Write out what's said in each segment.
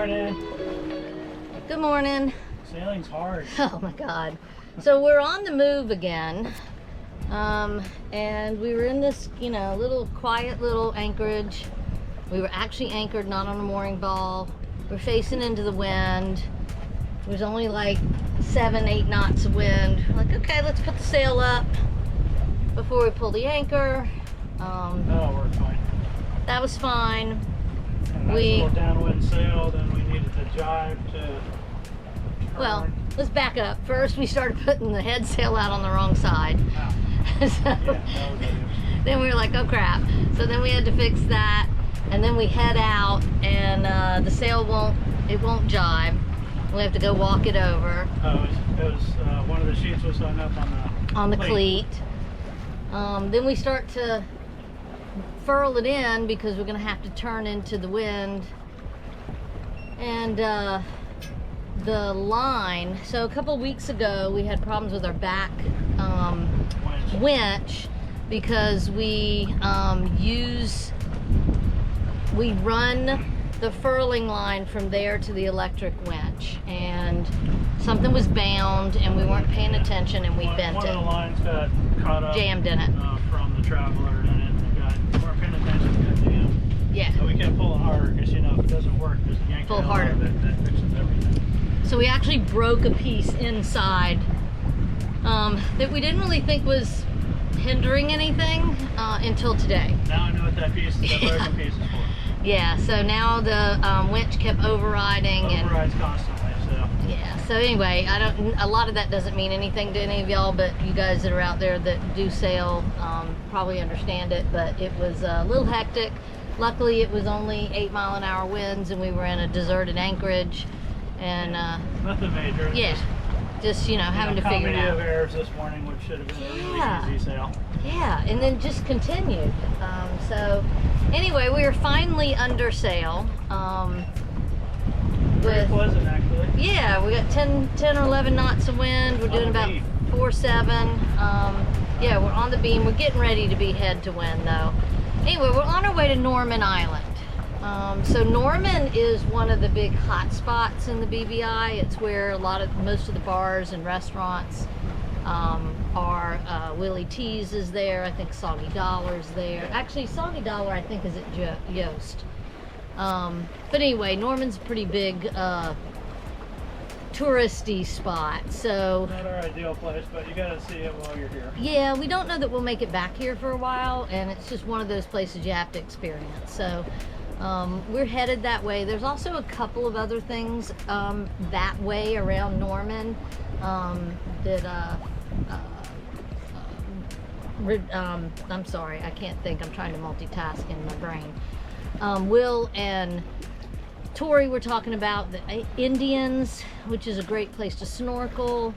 morning. Good morning. Sailing's hard. Oh my God. So we're on the move again. And we were in this, little quiet little anchorage. We were actually anchored, not on a mooring ball. We're facing into the wind. There's only like 7-8 knots of wind. We're like, okay, let's put the sail up before we pull the anchor. That'll work fine. That was fine. And nice little downwind sail, then we needed to jibe to turn. Well, let's back up. First, we started putting the head sail out on the wrong side. Wow. So, Yeah, that was it. then we were like, oh crap. So then we had to fix that. And then we head out and the sail won't jibe. We have to go walk it over. It was one of the sheets was hung up on the cleat. Then we start to furl it in because we're going to have to turn into the wind. And the line, so a couple of weeks ago we had problems with our back winch because we run the furling line from there to the electric winch, and something was bound and we weren't paying attention and we bent one it. One of the lines got caught up, jammed in it, from the traveler, and we weren't paying attention, it got jammed. Yeah. So we kept pulling harder because if it doesn't work, just yank Pull it out of it, that fixes everything. So we actually broke a piece inside that we didn't really think was hindering anything until today. Now I know what that broken piece is for. Yeah, so now the winch kept overriding. Overrides constantly, so. Yeah, so anyway, a lot of that doesn't mean anything to any of y'all, but you guys that are out there that do sail probably understand it, but it was a little hectic. Luckily, it was only 8-mile-an-hour winds and we were in a deserted anchorage. And nothing major. Yeah, just having to figure it out. Of errors this morning, which should have been a really easy sail. Yeah, and then just continued. So anyway, we were finally under sail. Very pleasant, actually. Yeah, we got 10 or 11 knots of wind. We're doing about 4-7. Yeah, we're on the beam. We're getting ready to be head to wind though. Anyway, we're on our way to Norman Island. So Norman is one of the big hot spots in the BVI. It's where most of the bars and restaurants are. Willy T's is there. I think Soggy Dollar's there. Actually, Soggy Dollar I think is at Yost. But anyway, Norman's a pretty big touristy spot. So not our ideal place, but you gotta see it while you're here. Yeah, we don't know that we'll make it back here for a while, and it's just one of those places you have to experience. So we're headed that way. There's also a couple of other things that way around Norman that I'm sorry, I can't think. I'm trying to multitask in my brain. Will and Tori were talking about the Indians, which is a great place to snorkel,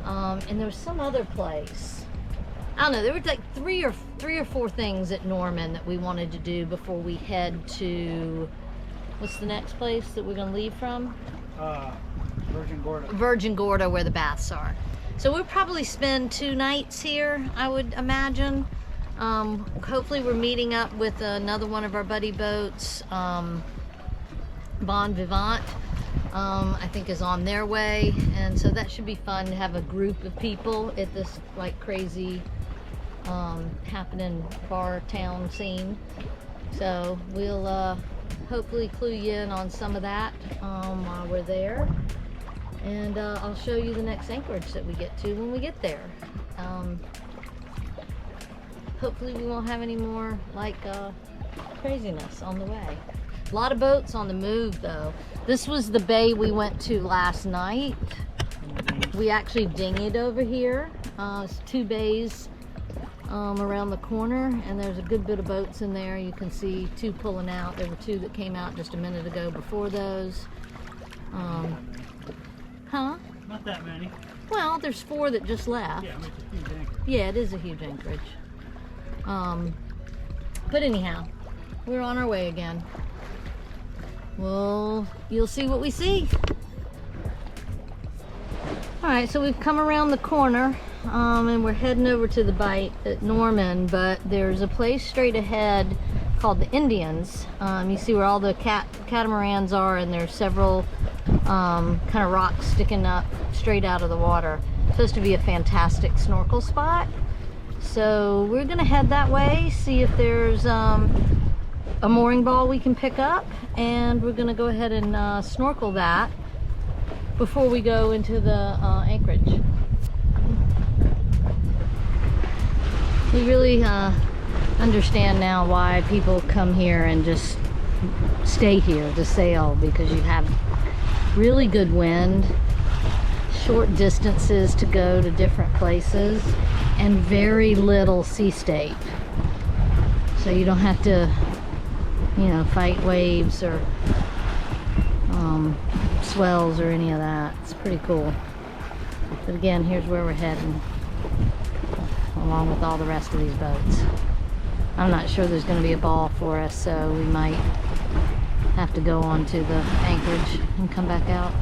and there was some other place. I don't know, there were like three or four things at Norman that we wanted to do before we head to, what's the next place that we're going to leave from? Virgin Gorda. Virgin Gorda, where the baths are. So we'll probably spend 2 nights here, I would imagine. Hopefully we're meeting up with another one of our buddy boats, Bon Vivant, I think is on their way, and so that should be fun to have a group of people at this like crazy happening bar town scene. So we'll hopefully clue you in on some of that while we're there, and I'll show you the next anchorage that we get to when we get there. Hopefully we won't have any more like craziness on the way. A lot of boats on the move though. This was the bay we went to last night. We actually dinghied over here. It's 2 bays around the corner, and there's a good bit of boats in there. You can see 2 pulling out. There were 2 that came out just a minute ago before those. Not that many. Well, there's 4 that just left. Yeah, it's a huge anchorage. Yeah, it is a huge anchorage. But anyhow, we're on our way again. Well, you'll see what we see. All right, so we've come around the corner, and we're heading over to the bite at Norman, but there's a place straight ahead called the Indians. You see where all the catamarans are, and there's several kind of rocks sticking up straight out of the water. It's supposed to be a fantastic snorkel spot. So we're gonna head that way, see if there's a mooring ball we can pick up, and we're gonna go ahead and snorkel that before we go into the anchorage. We really understand now why people come here and just stay here to sail, because you have really good wind, short distances to go to different places, and very little sea state. So you don't have to, you know, fight waves or swells or any of that. It's pretty cool. But again, here's where we're heading, along with all the rest of these boats. I'm not sure there's going to be a ball for us, so we might have to go on to the anchorage and come back out.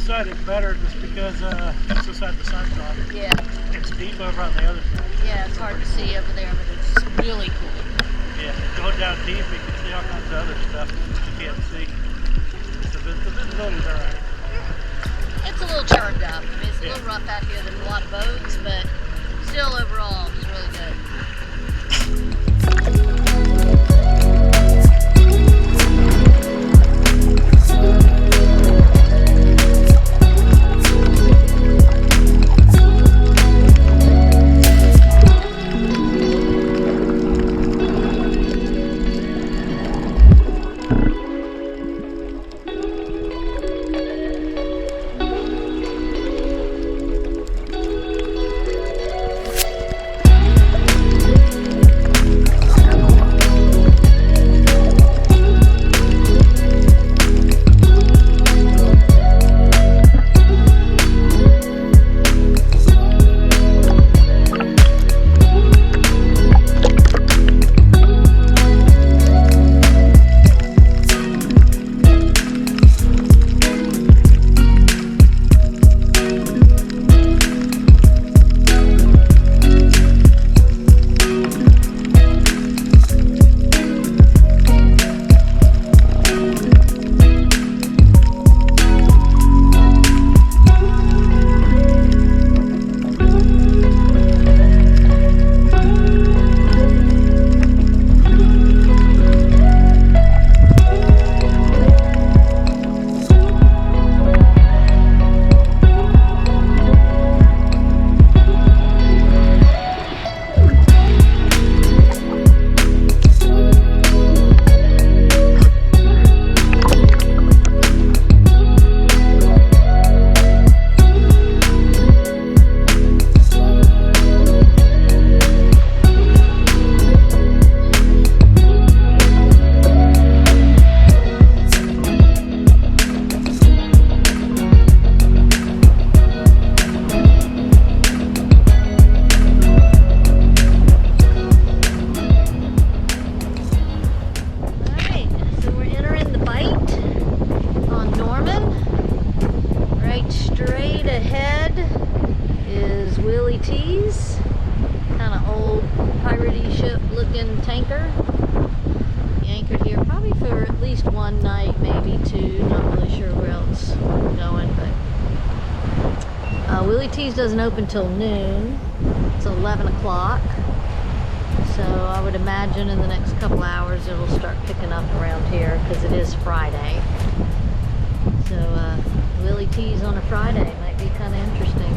side is better just because it's the side the sun's on. Yeah. It's deep over on the other side. Yeah, it's hard to see over there, but it's really cool. Yeah, going down deep, you can see all kinds of other stuff that you can't see. Visibility's alright. It's a little charged up. I mean, it's a little rough out here. There's a lot of boats, but still overall, it's really good. Straight ahead is Willy T's, kind of old piratey ship looking tanker. He anchored here probably for at least one night, maybe two. Not really sure where else we're going, but Willy T's doesn't open till noon. It's 11 o'clock. So I would imagine in the next couple hours it'll start picking up around here because it is Friday. So Willy T's on a Friday might be kind of interesting.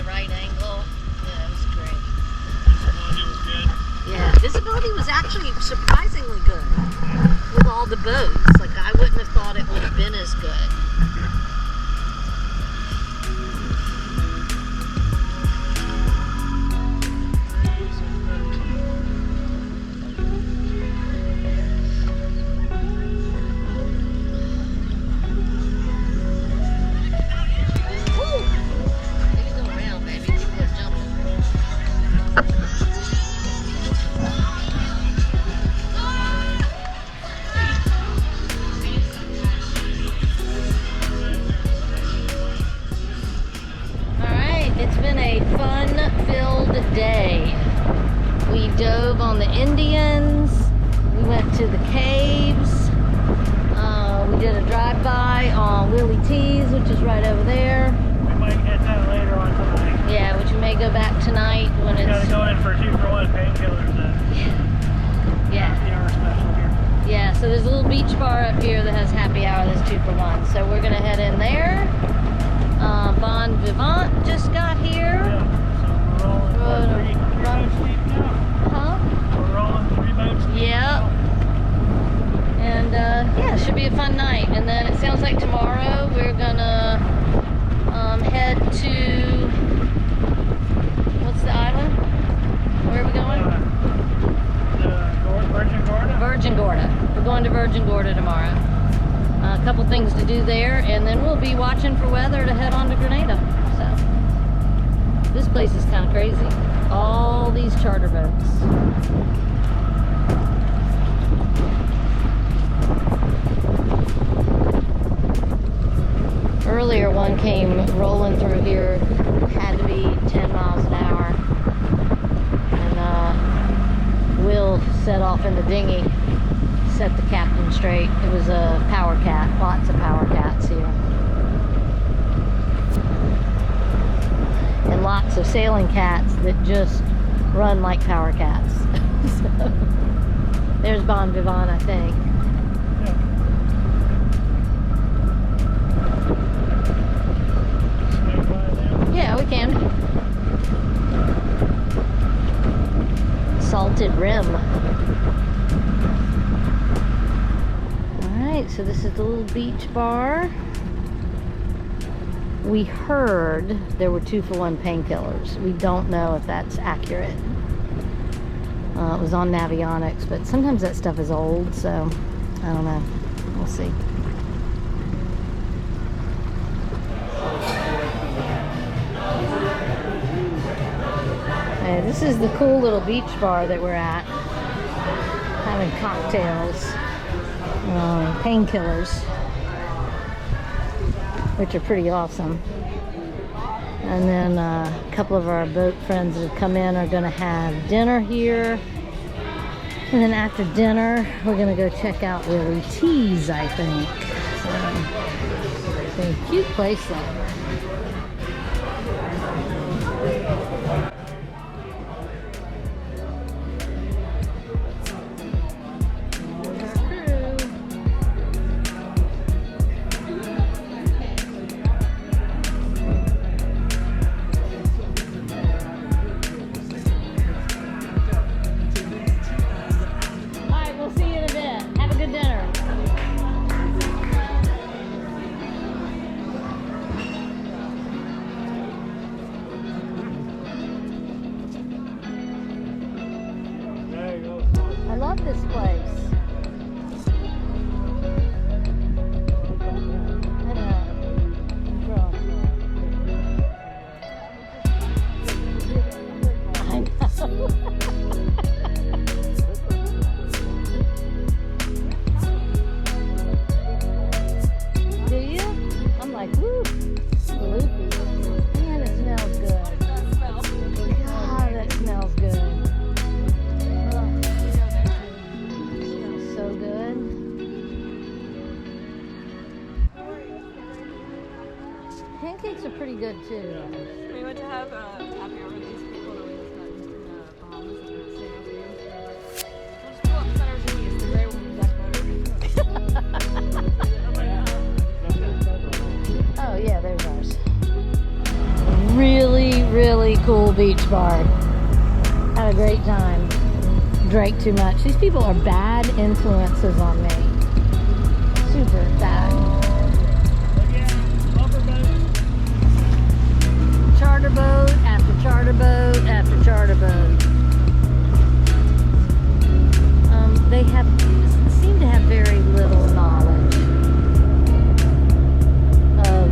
the right angle. Yeah, it was great. Visibility was good. Yeah, visibility was actually surprisingly good with all the boats. Like, I wouldn't have thought it would have been as good. It's been a fun-filled day. We dove on the Indians. We went to the caves. We did a drive-by on Willy T's, which is right over there. We might hit that later on tonight. Yeah, which we may go back tonight when We it's... gotta go in for 2-for-1 painkillers then. Yeah. Happy hour special here. Yeah, so there's a little beach bar up here that has happy hour that's 2-for-1. So we're gonna head in there. Bon Vivant just got here. Yeah, so we're rolling three boats deep now. Huh? We're rolling 3 boats deep. Yep. And yeah, it should be a fun night. And then it sounds like tomorrow we're gonna head to, what's the island? Where are we going? Virgin Gorda. Virgin Gorda. We're going to Virgin Gorda tomorrow. A couple things to do there, and then we'll be watching for weather to head on to Grenada. So this place is kind of crazy. All these charter boats. Earlier one came rolling through here, had to be 10 miles an hour, and Will set off in the dinghy, set the captain straight. It was a power cat, lots of power cats here. And lots of sailing cats that just run like power cats. So, there's Bon Vivant, I think. Yeah, we can. Salted rim. Alright, so this is the little beach bar. We heard there were 2-for-1 painkillers. We don't know if that's accurate. It was on Navionics, but sometimes that stuff is old, so I don't know. We'll see. This is the cool little beach bar that we're at, having cocktails, painkillers, which are pretty awesome. And then a couple of our boat friends that have come in are going to have dinner here. And then after dinner, we're going to go check out Willy T's, I think. So, it's a cute place though. I love this place. I know. Do you? I'm like, woo, loopy. Man, it smells good. God, that smells good. So good. Pancakes are pretty good too. We went to have happy hour with these people that we just met in the Bahamas and they were staying over here. Let's pull up Center's Genius because they were Oh yeah, there's ours. Really, really cool beach bar. Had a great time. Drank too much. These people are bad influences on me. Super bad. Charter boat after charter boat after charter boat. They seem to have very little knowledge of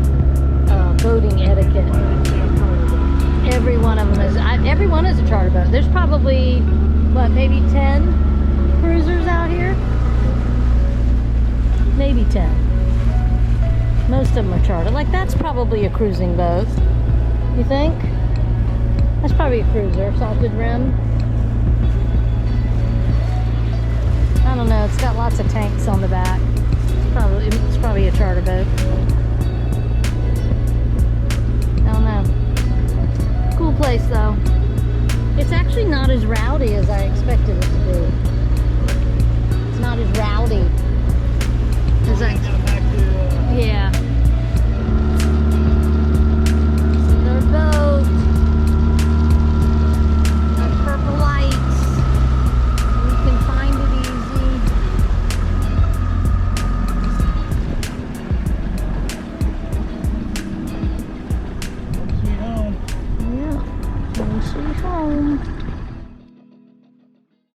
boating etiquette. Every one of them is. Every one is a charter boat. There's probably what, maybe 10 cruisers out here. Maybe 10. Most of them are charter. Like that's probably a cruising boat. You think? That's probably a cruiser. Salted rim. I don't know. It's got lots of tanks on the back. It's probably a charter boat. I don't know. Cool place though. It's actually not as rowdy as I expected it to be. It's not as rowdy as I. Yeah. Their boat. There's purple lights. You can find it easy. Sweet home. Yeah. Home sweet home.